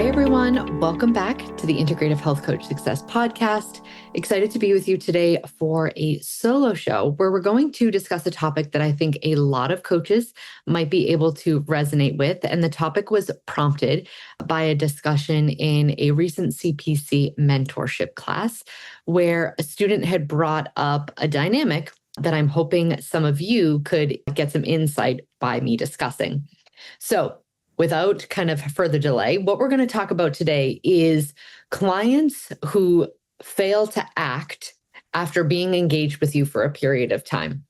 Hi, everyone. Welcome back to the Integrative Health Coach Success Podcast. Excited to be with you today for a solo show where we're going to discuss a topic that I think a lot of coaches might be able to resonate with. And the topic was prompted by a discussion in a recent CPC mentorship class where a student had brought up a dynamic that I'm hoping some of you could get some insight by me discussing. So, without kind of further delay, what we're going to talk about today is clients who fail to act after being engaged with you for a period of time.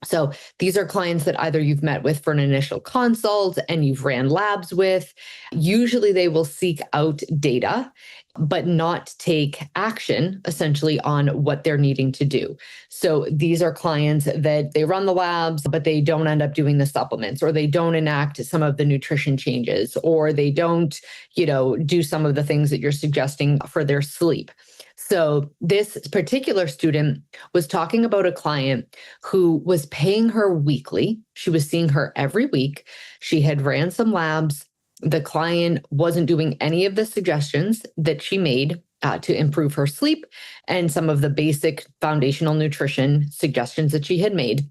So these are clients that either you've met with for an initial consult and you've ran labs with. Usually they will seek out data, but not take action essentially on what they're needing to do. So these are clients that they run the labs, but they don't end up doing the supplements, or they don't enact some of the nutrition changes, or they don't, do some of the things that you're suggesting for their sleep. So this particular student was talking about a client who was paying her weekly. She was seeing her every week. She had ran some labs. The client wasn't doing any of the suggestions that she made to improve her sleep and some of the basic foundational nutrition suggestions that she had made.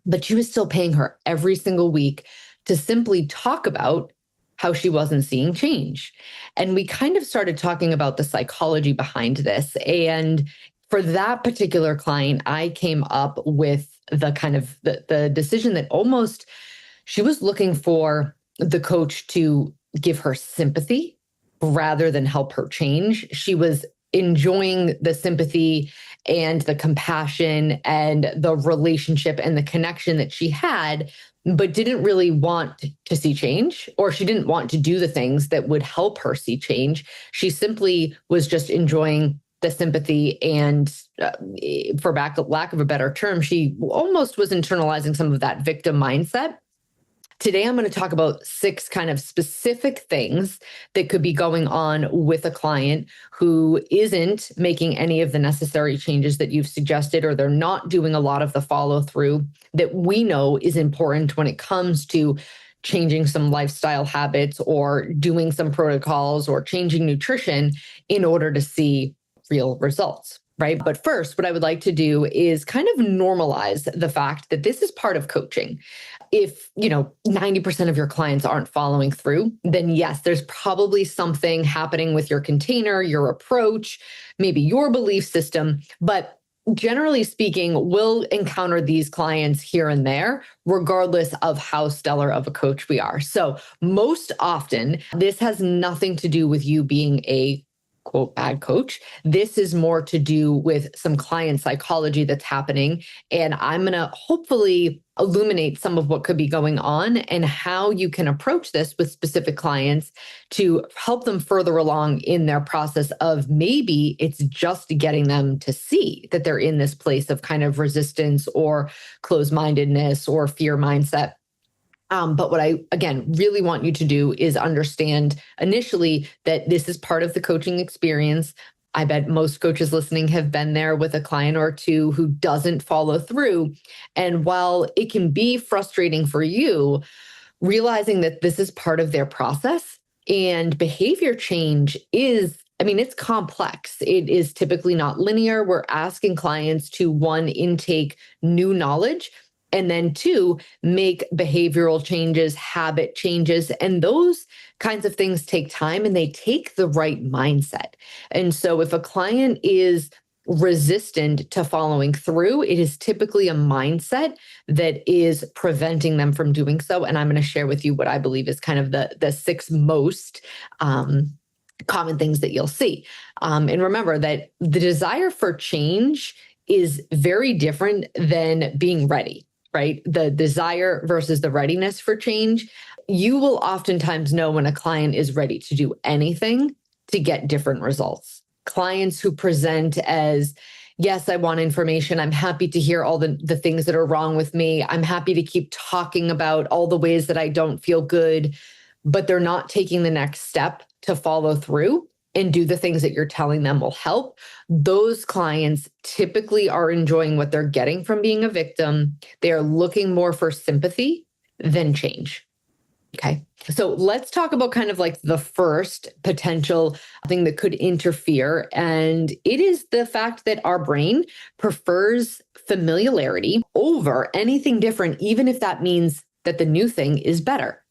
But she was still paying her every single week to simply talk about how she wasn't seeing change. And we kind of started talking about the psychology behind this. And for that particular client, I came up with the kind of the decision that almost she was looking for the coach to give her sympathy rather than help her change. She was enjoying the sympathy and the compassion and the relationship and the connection that she had, but didn't really want to see change, or she didn't want to do the things that would help her see change. She simply was just enjoying the sympathy, and for lack of a better term, she almost was internalizing some of that victim mindset. Today, I'm going to talk about 6 kind of specific things that could be going on with a client who isn't making any of the necessary changes that you've suggested, or they're not doing a lot of the follow through that we know is important when it comes to changing some lifestyle habits or doing some protocols or changing nutrition in order to see real results. Right. But first, what I would like to do is kind of normalize the fact that this is part of coaching. If, 90% of your clients aren't following through, then yes, there's probably something happening with your container, your approach, maybe your belief system. But generally speaking, we'll encounter these clients here and there, regardless of how stellar of a coach we are. So most often, this has nothing to do with you being a quote bad coach. This is more to do with some client psychology that's happening. And I'm going to hopefully illuminate some of what could be going on and how you can approach this with specific clients to help them further along in their process of maybe it's just getting them to see that they're in this place of kind of resistance or closed-mindedness or fear mindset. But what I, again, really want you to do is understand initially that this is part of the coaching experience. I bet most coaches listening have been there with a client or two who doesn't follow through. And while it can be frustrating for you, realizing that this is part of their process and behavior change is, it's complex. It is typically not linear. We're asking clients to, 1, intake new knowledge, and then 2, make behavioral changes, habit changes. And those kinds of things take time and they take the right mindset. And so if a client is resistant to following through, it is typically a mindset that is preventing them from doing so. And I'm going to share with you what I believe is kind of the 6 most common things that you'll see. And remember that the desire for change is very different than being ready. Right? The desire versus the readiness for change. You will oftentimes know when a client is ready to do anything to get different results. Clients who present as, yes, I want information. I'm happy to hear all the things that are wrong with me. I'm happy to keep talking about all the ways that I don't feel good, but they're not taking the next step to follow through and do the things that you're telling them will help. Those clients typically are enjoying what they're getting from being a victim. They are looking more for sympathy than change. Okay. So let's talk about kind of like the first potential thing that could interfere. And it is the fact that our brain prefers familiarity over anything different, even if that means that the new thing is better.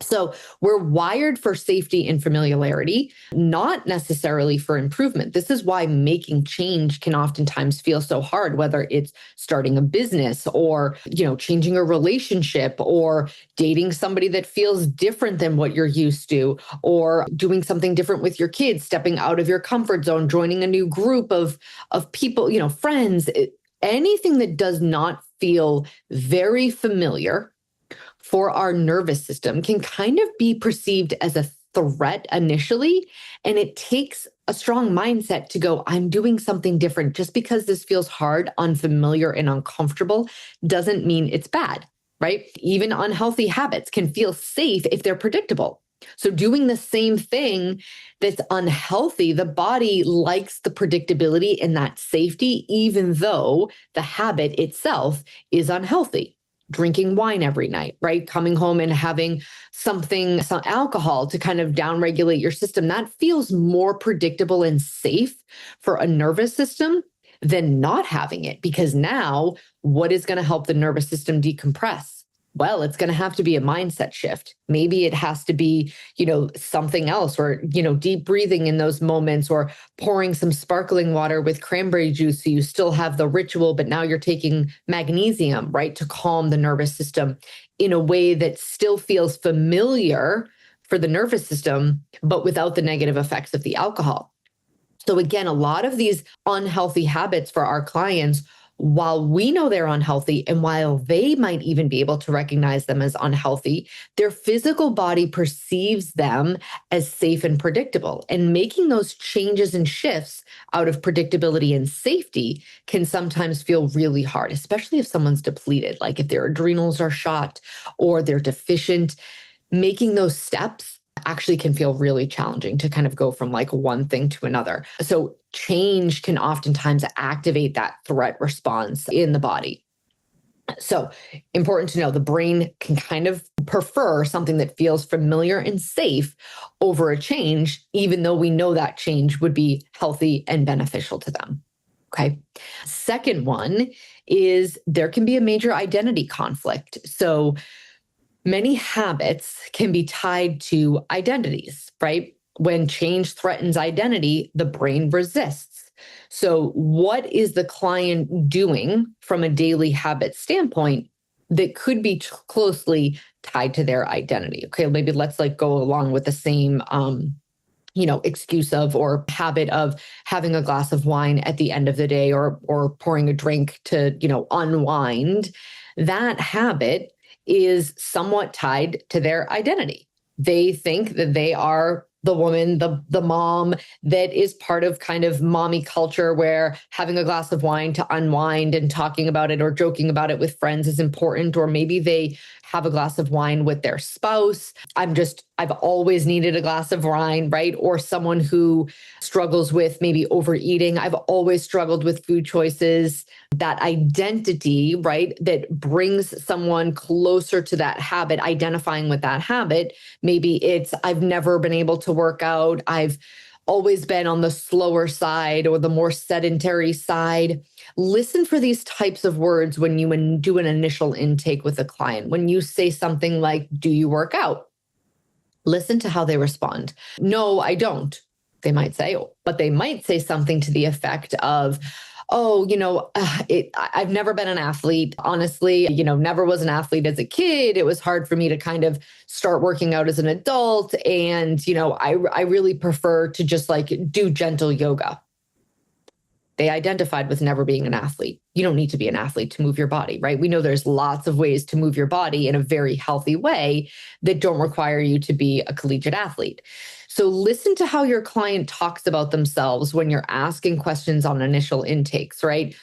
So we're wired for safety and familiarity, not necessarily for improvement. This is why making change can oftentimes feel so hard, whether it's starting a business or, changing a relationship or dating somebody that feels different than what you're used to, or doing something different with your kids, stepping out of your comfort zone, joining a new group of people, friends, anything that does not feel very familiar for our nervous system can kind of be perceived as a threat initially. And it takes a strong mindset to go, I'm doing something different. Just because this feels hard, unfamiliar, and uncomfortable doesn't mean it's bad, right? Even unhealthy habits can feel safe if they're predictable. So doing the same thing that's unhealthy, the body likes the predictability and that safety, even though the habit itself is unhealthy. Drinking wine every night, right? Coming home and having some alcohol to kind of downregulate your system. That feels more predictable and safe for a nervous system than not having it. Because now, what is going to help the nervous system decompress? Well, it's going to have to be a mindset shift. Maybe it has to be, something else, or, deep breathing in those moments, or pouring some sparkling water with cranberry juice. So you still have the ritual, but now you're taking magnesium, right, to calm the nervous system in a way that still feels familiar for the nervous system, but without the negative effects of the alcohol. So again, a lot of these unhealthy habits for our clients, while we know they're unhealthy and while they might even be able to recognize them as unhealthy, their physical body perceives them as safe and predictable. And making those changes and shifts out of predictability and safety can sometimes feel really hard, especially if someone's depleted, like if their adrenals are shot or they're deficient. Making those steps actually can feel really challenging to kind of go from like one thing to another. So change can oftentimes activate that threat response in the body. So important to know, the brain can kind of prefer something that feels familiar and safe over a change, even though we know that change would be healthy and beneficial to them. Okay. Second one is there can be a major identity conflict. So many habits can be tied to identities, right? When change threatens identity, the brain resists. So, what is the client doing from a daily habit standpoint that could be closely tied to their identity? Okay, maybe let's go along with the same excuse of or habit of having a glass of wine at the end of the day, or pouring a drink to, unwind. That habit is somewhat tied to their identity. They think that they are the woman, the mom that is part of kind of mommy culture, where having a glass of wine to unwind and talking about it or joking about it with friends is important. Or maybe they have a glass of wine with their spouse. I've always needed a glass of wine, right? Or someone who struggles with maybe overeating. I've always struggled with food choices. That identity, right, that brings someone closer to that habit, identifying with that habit. Maybe it's, I've never been able to work out. I've always been on the slower side or the more sedentary side. Listen for these types of words when you do an initial intake with a client. When you say something like, do you work out? Listen to how they respond. No, I don't, they might say, but they might say something to the effect of, oh, I've never been an athlete. Honestly, never was an athlete as a kid. It was hard for me to kind of start working out as an adult. And, I really prefer to just do gentle yoga. They identified with never being an athlete. You don't need to be an athlete to move your body, right? We know there's lots of ways to move your body in a very healthy way that don't require you to be a collegiate athlete. So listen to how your client talks about themselves when you're asking questions on initial intakes, right?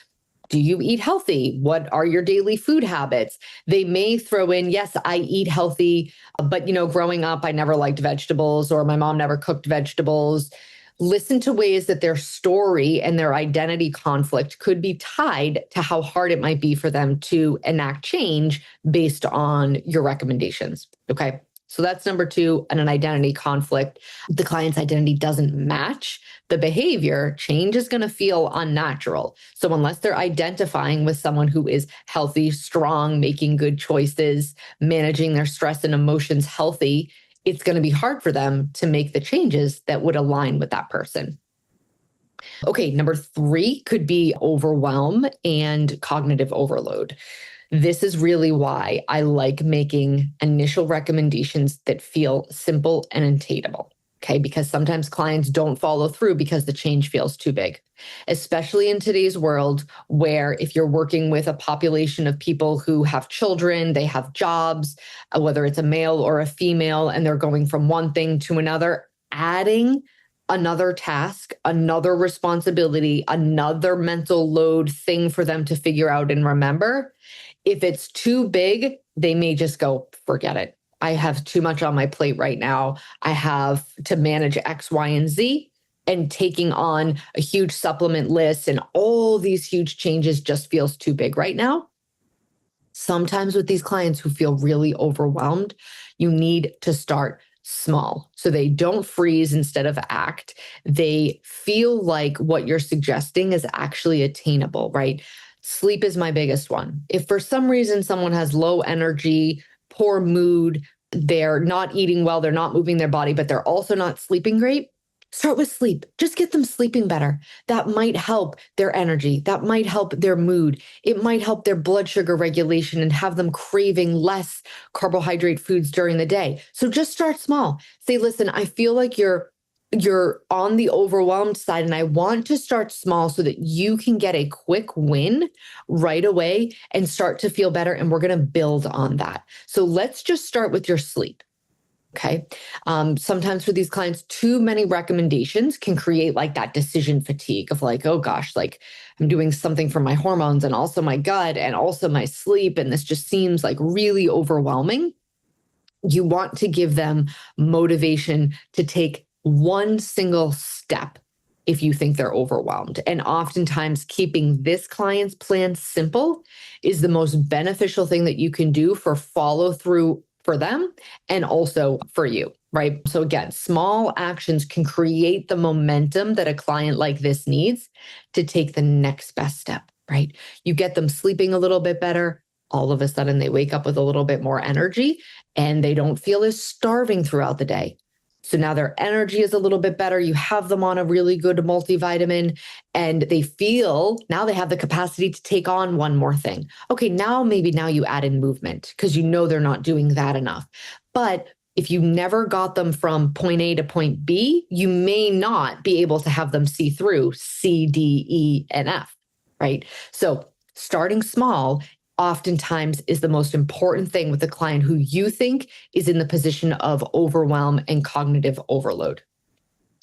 Do you eat healthy? What are your daily food habits? They may throw in, yes, I eat healthy, but growing up, I never liked vegetables, or my mom never cooked vegetables. Listen to ways that their story and their identity conflict could be tied to how hard it might be for them to enact change based on your recommendations. Okay. So that's number two, and an identity conflict. The client's identity doesn't match the behavior, change is going to feel unnatural. So unless they're identifying with someone who is healthy, strong, making good choices, managing their stress and emotions healthy, it's going to be hard for them to make the changes that would align with that person. Okay, number three could be overwhelm and cognitive overload. This is really why I like making initial recommendations that feel simple and attainable. Okay, because sometimes clients don't follow through because the change feels too big, especially in today's world where if you're working with a population of people who have children, they have jobs, whether it's a male or a female, and they're going from one thing to another, adding another task, another responsibility, another mental load thing for them to figure out and remember. If it's too big, they may just go, forget it. I have too much on my plate right now. I have to manage X, Y, and Z. And taking on a huge supplement list and all these huge changes just feels too big right now. Sometimes with these clients who feel really overwhelmed, you need to start small so they don't freeze instead of act. They feel like what you're suggesting is actually attainable, right? Sleep is my biggest one. If for some reason someone has low energy, poor mood, they're not eating well, they're not moving their body, but they're also not sleeping great, start with sleep. Just get them sleeping better. That might help their energy. That might help their mood. It might help their blood sugar regulation and have them craving less carbohydrate foods during the day. So just start small. Say, listen, I feel like you're on the overwhelmed side and I want to start small so that you can get a quick win right away and start to feel better. And we're going to build on that. So let's just start with your sleep. Okay. Sometimes for these clients, too many recommendations can create like that decision fatigue of like, oh gosh, like I'm doing something for my hormones and also my gut and also my sleep. And this just seems like really overwhelming. You want to give them motivation to take one single step if you think they're overwhelmed. And oftentimes keeping this client's plan simple is the most beneficial thing that you can do for follow through for them and also for you, right? So again, small actions can create the momentum that a client like this needs to take the next best step, right? You get them sleeping a little bit better. All of a sudden they wake up with a little bit more energy and they don't feel as starving throughout the day. So now their energy is a little bit better. You have them on a really good multivitamin and they feel now they have the capacity to take on one more thing. Okay, now you add in movement because you know they're not doing that enough. But if you never got them from point A to point B, you may not be able to have them see through C, D, E, and F, right? So starting small oftentimes is the most important thing with a client who you think is in the position of overwhelm and cognitive overload.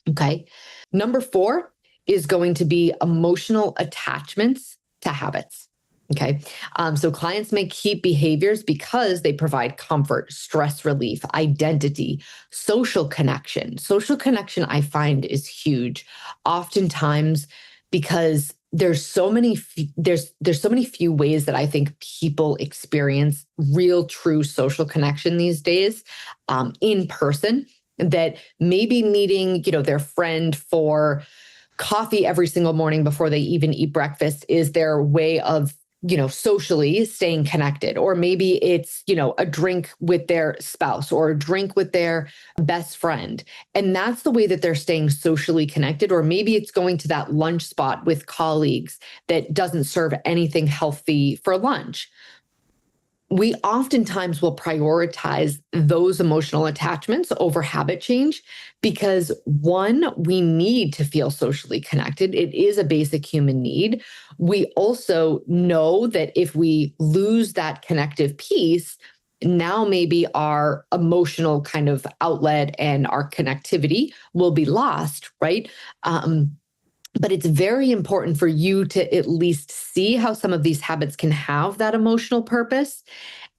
Okay. Number 4 is going to be emotional attachments to habits. Okay. So clients may keep behaviors because they provide comfort, stress relief, identity, social connection. Social connection, I find, is huge. Oftentimes, because there's so many few ways that I think people experience real, true social connection these days, in person, that maybe meeting, their friend for coffee every single morning before they even eat breakfast is their way of socially staying connected. Or maybe it's, a drink with their spouse or a drink with their best friend. And that's the way that they're staying socially connected. Or maybe it's going to that lunch spot with colleagues that doesn't serve anything healthy for lunch. We oftentimes will prioritize those emotional attachments over habit change because, one, we need to feel socially connected. It is a basic human need. We also know that if we lose that connective piece, now maybe our emotional kind of outlet and our connectivity will be lost, right? But it's very important for you to at least see how some of these habits can have that emotional purpose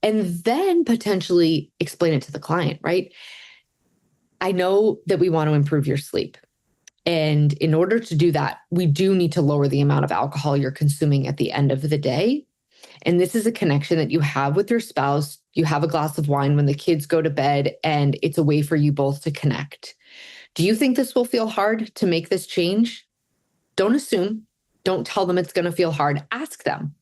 and then potentially explain it to the client, right? I know that we want to improve your sleep. And in order to do that, we do need to lower the amount of alcohol you're consuming at the end of the day. And this is a connection that you have with your spouse You have a glass of wine when the kids go to bed, and it's a way for you both to connect. Do you think this will feel hard to make this change? Don't assume. Don't tell them it's going to feel hard. Ask them.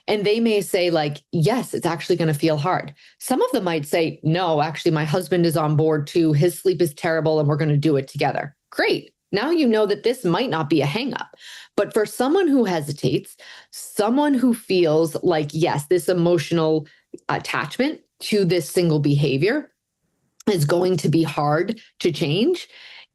And they may say, like, yes, it's actually going to feel hard. Some of them might say, no, actually, my husband is on board too. His sleep is terrible and we're going to do it together. Great. Now you know that this might not be a hang-up. But for someone who hesitates, someone who feels like, yes, this emotional attachment to this single behavior is going to be hard to change,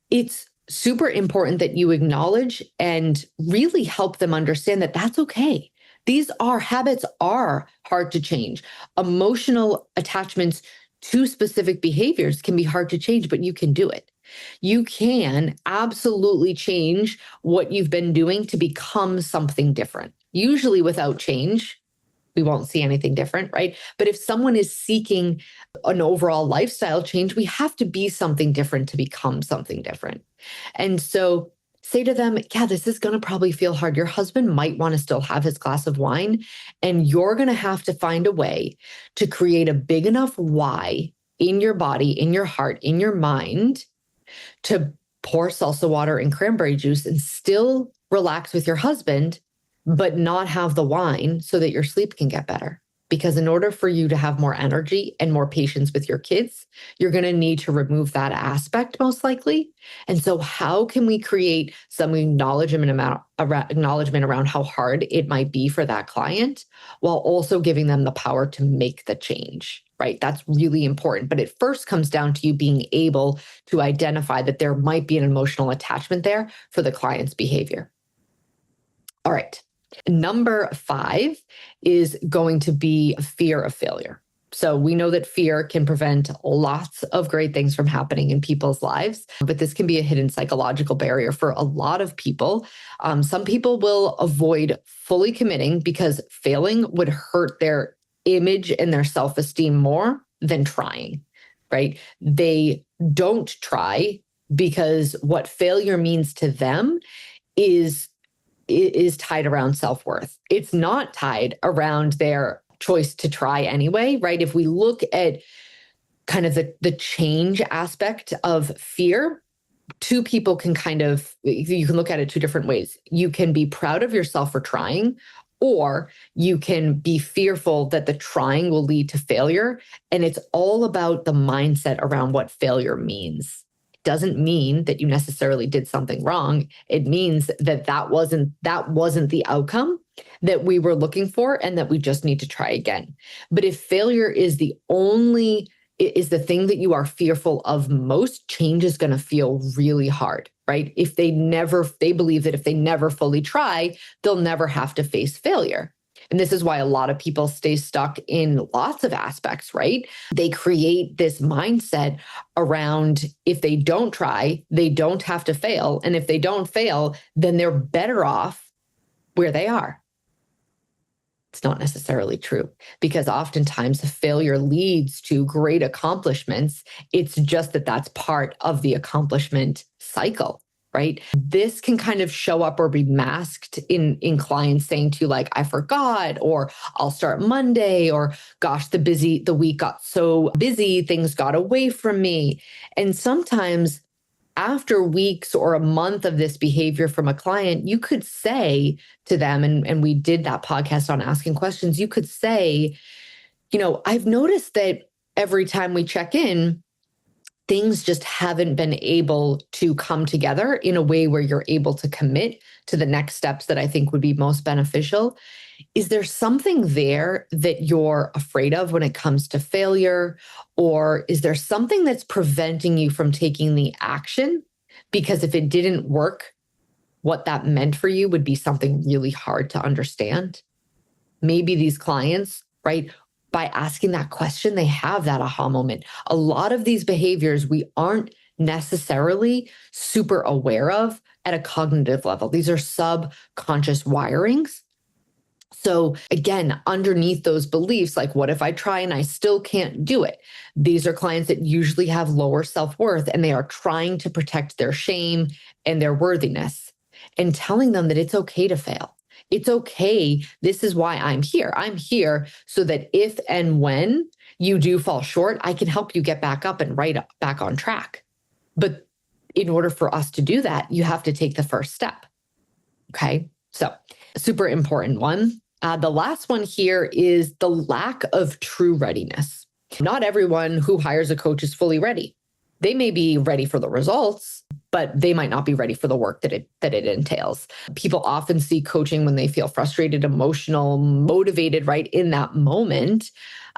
it's super important that you acknowledge and really help them understand that that's okay. These habits are hard to change. Emotional attachments to specific behaviors can be hard to change, but you can do it. You can absolutely change what you've been doing to become something different. Usually without change, we won't see anything different, right? But if someone is seeking an overall lifestyle change, we have to be something different to become something different. And so say to them, yeah, this is going to probably feel hard. Your husband might want to still have his glass of wine, and you're going to have to find a way to create a big enough why in your body, in your heart, in your mind to pour salsa water and cranberry juice and still relax with your husband, but not have the wine so that your sleep can get better. Because in order for you to have more energy and more patience with your kids, you're going to need to remove that aspect most likely. And so how can we create some acknowledgement around how hard it might be for that client while also giving them the power to make the change, right? That's really important. But it first comes down to you being able to identify that there might be an emotional attachment there for the client's behavior. All right. Number 5 is going to be fear of failure. So we know that fear can prevent lots of great things from happening in people's lives, but this can be a hidden psychological barrier for a lot of people. Some people will avoid fully committing because failing would hurt their image and their self-esteem more than trying, right? They don't try because what failure means to them is tied around self-worth. It's not tied around their choice to try anyway, right? If we look at kind of the change aspect of fear, two people can you can look at it two different ways. You can be proud of yourself for trying, or you can be fearful that the trying will lead to failure. And it's all about the mindset around what failure means. Doesn't mean that you necessarily did something wrong. It means that wasn't the outcome that we were looking for and that we just need to try again. But if failure is the thing that you are fearful of most, change is going to feel really hard, right? If they believe that if they never fully try, they'll never have to face failure. And this is why a lot of people stay stuck in lots of aspects, right? They create this mindset around if they don't try, they don't have to fail. And if they don't fail, then they're better off where they are. It's not necessarily true because oftentimes failure leads to great accomplishments. It's just that that's part of the accomplishment cycle. Right? This can kind of show up or be masked in clients saying to you, like, I forgot, or I'll start Monday, or gosh, the week got so busy, things got away from me. And sometimes after weeks or a month of this behavior from a client, you could say to them, and we did that podcast on asking questions, you could say, I've noticed that every time we check in, things just haven't been able to come together in a way where you're able to commit to the next steps that I think would be most beneficial. Is there something there that you're afraid of when it comes to failure? Or is there something that's preventing you from taking the action? Because if it didn't work, what that meant for you would be something really hard to understand. Maybe these clients, right? By asking that question, they have that aha moment. A lot of these behaviors we aren't necessarily super aware of at a cognitive level. These are subconscious wirings. So again, underneath those beliefs, like what if I try and I still can't do it? These are clients that usually have lower self-worth and they are trying to protect their shame and their worthiness and telling them that it's okay to fail. It's okay. This is why I'm here. I'm here so that if and when you do fall short, I can help you get back up and back on track. But in order for us to do that, you have to take the first step. Okay. So super important one. The last one here is the lack of true readiness. Not everyone who hires a coach is fully ready. They may be ready for the results, but they might not be ready for the work that it entails. People often see coaching when they feel frustrated, emotional, motivated right in that moment.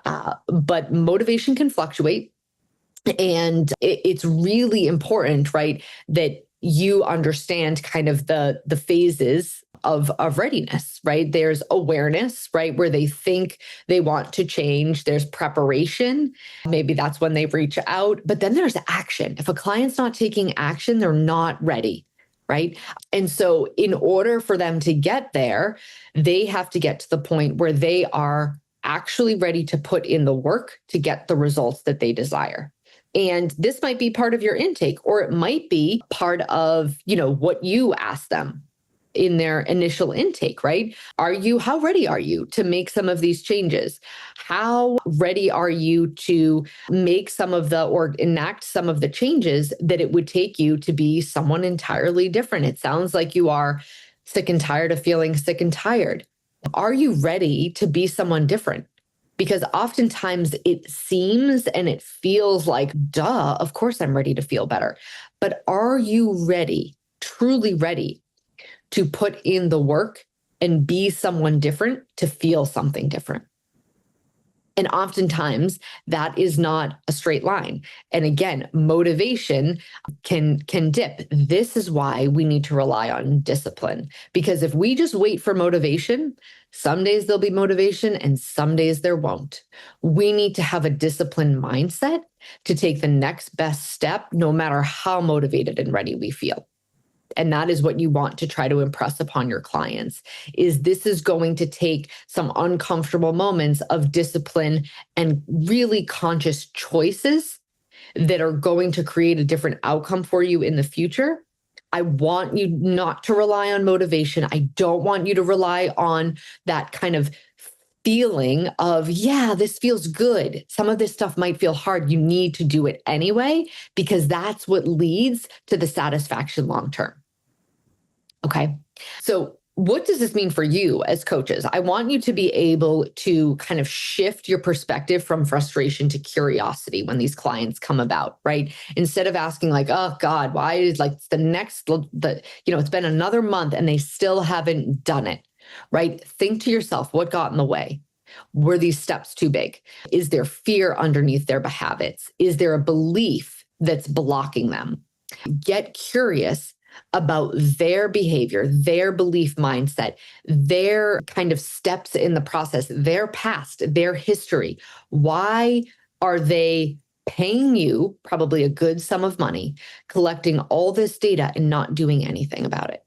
But motivation can fluctuate. And it's really important, right, that you understand kind of the phases of readiness, right? There's awareness, right, where they think they want to change. There's preparation. Maybe that's when they reach out. But then there's action. If a client's not taking action, they're not ready, right? And so in order for them to get there, they have to get to the point where they are actually ready to put in the work to get the results that they desire. And this might be part of your intake, or it might be part of, what you ask them in their initial intake, right? How ready are you to make some of these changes? How ready are you to make or enact some of the changes that it would take you to be someone entirely different? It sounds like you are sick and tired of feeling sick and tired. Are you ready to be someone different? Because oftentimes it seems and it feels like, duh, of course I'm ready to feel better. But are you ready, truly ready to put in the work and be someone different to feel something different? And oftentimes that is not a straight line. And again, motivation can dip. This is why we need to rely on discipline. Because if we just wait for motivation, some days there'll be motivation and some days there won't. We need to have a disciplined mindset to take the next best step, no matter how motivated and ready we feel. And that is what you want to try to impress upon your clients, is this is going to take some uncomfortable moments of discipline and really conscious choices that are going to create a different outcome for you in the future. I want you not to rely on motivation. I don't want you to rely on that kind of feeling of, yeah, this feels good. Some of this stuff might feel hard. You need to do it anyway, because that's what leads to the satisfaction long term. Okay. So what does this mean for you as coaches? I want you to be able to kind of shift your perspective from frustration to curiosity when these clients come about, right? Instead of asking like, oh God, why is it's been another month and they still haven't done it, right? Think to yourself, what got in the way? Were these steps too big? Is there fear underneath their habits? Is there a belief that's blocking them? Get curious about their behavior, their belief mindset, their kind of steps in the process, their past, their history. Why are they paying you probably a good sum of money, collecting all this data and not doing anything about it,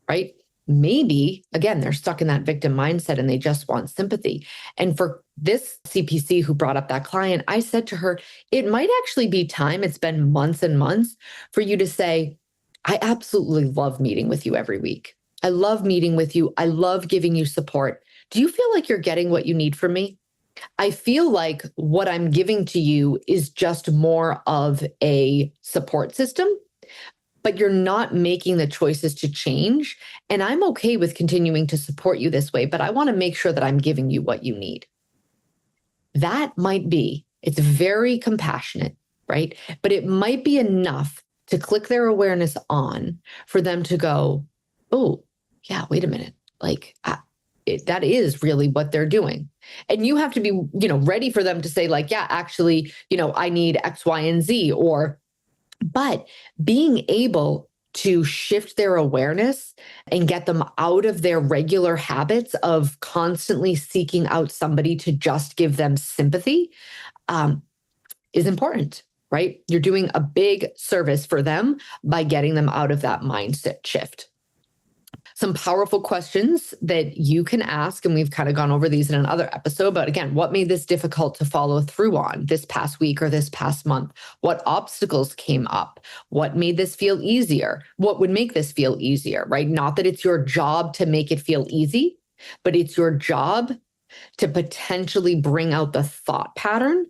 right? Maybe, again, they're stuck in that victim mindset and they just want sympathy. And for this CPC who brought up that client, I said to her, it might actually be time, it's been months and months, for you to say, I absolutely love meeting with you every week. I love meeting with you. I love giving you support. Do you feel like you're getting what you need from me? I feel like what I'm giving to you is just more of a support system, but you're not making the choices to change. And I'm okay with continuing to support you this way, but I want to make sure that I'm giving you what you need. That might be, it's very compassionate, right? But it might be enough to click their awareness on for them to go, oh, yeah, wait a minute. That is really what they're doing. And you have to be, ready for them to say yeah, actually, I need X, Y, and Z, but being able to shift their awareness and get them out of their regular habits of constantly seeking out somebody to just give them sympathy is important. Right? You're doing a big service for them by getting them out of that mindset shift. Some powerful questions that you can ask, and we've kind of gone over these in another episode, but again, what made this difficult to follow through on this past week or this past month? What obstacles came up? What made this feel easier? What would make this feel easier, right? Not that it's your job to make it feel easy, but it's your job to potentially bring out the thought pattern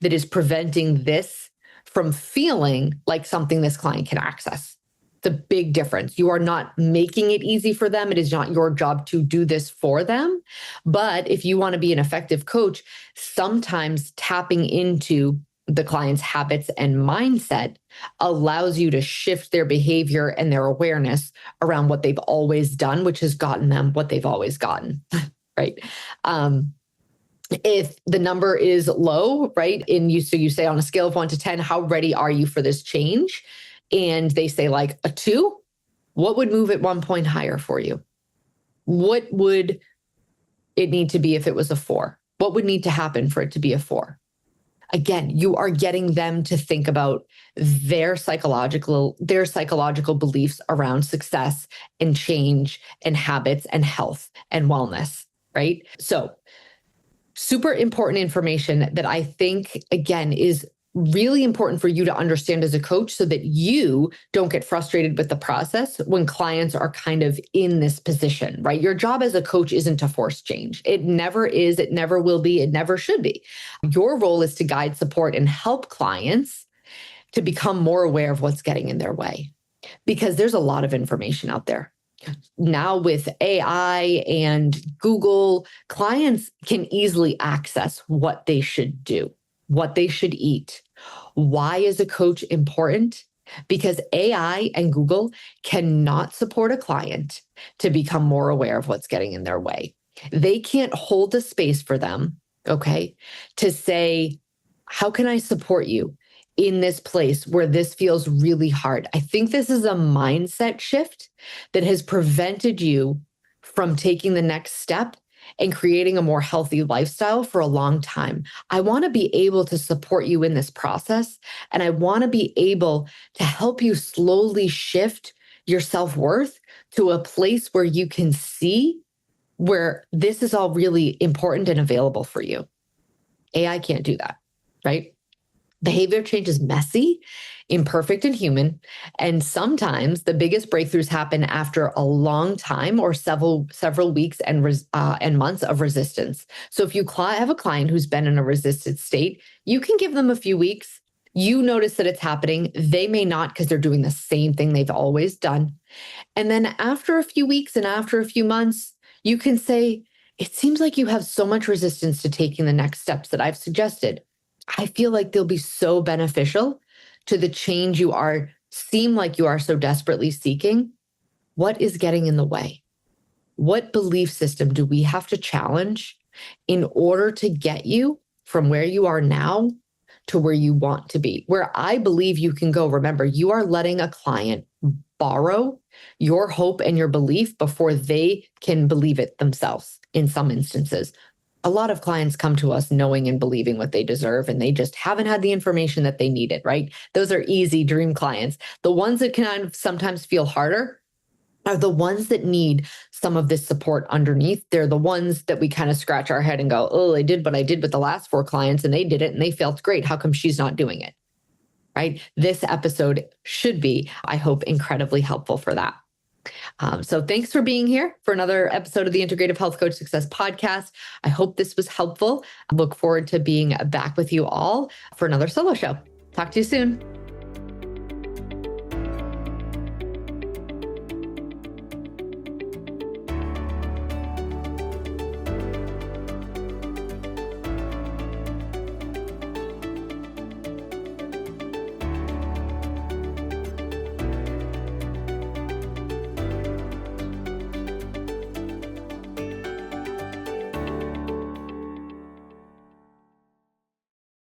that is preventing this from feeling like something this client can access. The big difference. You are not making it easy for them. It is not your job to do this for them. But if you want to be an effective coach, sometimes tapping into the client's habits and mindset allows you to shift their behavior and their awareness around what they've always done, which has gotten them what they've always gotten, right? If the number is low, right? So you say on a scale of 1 to 10, how ready are you for this change? And they say like a 2, what would move it 1 point higher for you? What would it need to be if it was a 4? What would need to happen for it to be a 4? Again, you are getting them to think about their psychological beliefs around success and change and habits and health and wellness, right? So super important information that I think, again, is really important for you to understand as a coach so that you don't get frustrated with the process when clients are kind of in this position, right? Your job as a coach isn't to force change. It never is. It never will be. It never should be. Your role is to guide, support, and help clients to become more aware of what's getting in their way, because there's a lot of information out there. Now with AI and Google, clients can easily access what they should do, what they should eat. Why is a coach important? Because AI and Google cannot support a client to become more aware of what's getting in their way. They can't hold a space for them, okay, to say, how can I support you in this place where this feels really hard? I think this is a mindset shift that has prevented you from taking the next step and creating a more healthy lifestyle for a long time. I want to be able to support you in this process, and I want to be able to help you slowly shift your self-worth to a place where you can see where this is all really important and available for you. AI can't do that, right? Behavior change is messy, imperfect, and human. And sometimes the biggest breakthroughs happen after a long time or several weeks and months of resistance. So if you have a client who's been in a resisted state, you can give them a few weeks. You notice that it's happening. They may not, because they're doing the same thing they've always done. And then after a few weeks and after a few months, you can say, it seems like you have so much resistance to taking the next steps that I've suggested. I feel like they'll be so beneficial to the change seem like you are so desperately seeking. What is getting in the way? What belief system do we have to challenge in order to get you from where you are now to where you want to be, where I believe you can go? Remember, you are letting a client borrow your hope and your belief before they can believe it themselves in some instances. A lot of clients come to us knowing and believing what they deserve, and they just haven't had the information that they needed, right? Those are easy dream clients. The ones that can kind of sometimes feel harder are the ones that need some of this support underneath. They're the ones that we kind of scratch our head and go, oh, I did what I did with the last 4 clients and they did it and they felt great. How come she's not doing it? Right? This episode should be, I hope, incredibly helpful for that. So thanks for being here for another episode of the Integrative Health Coach Success Podcast. I hope this was helpful. I look forward to being back with you all for another solo show. Talk to you soon.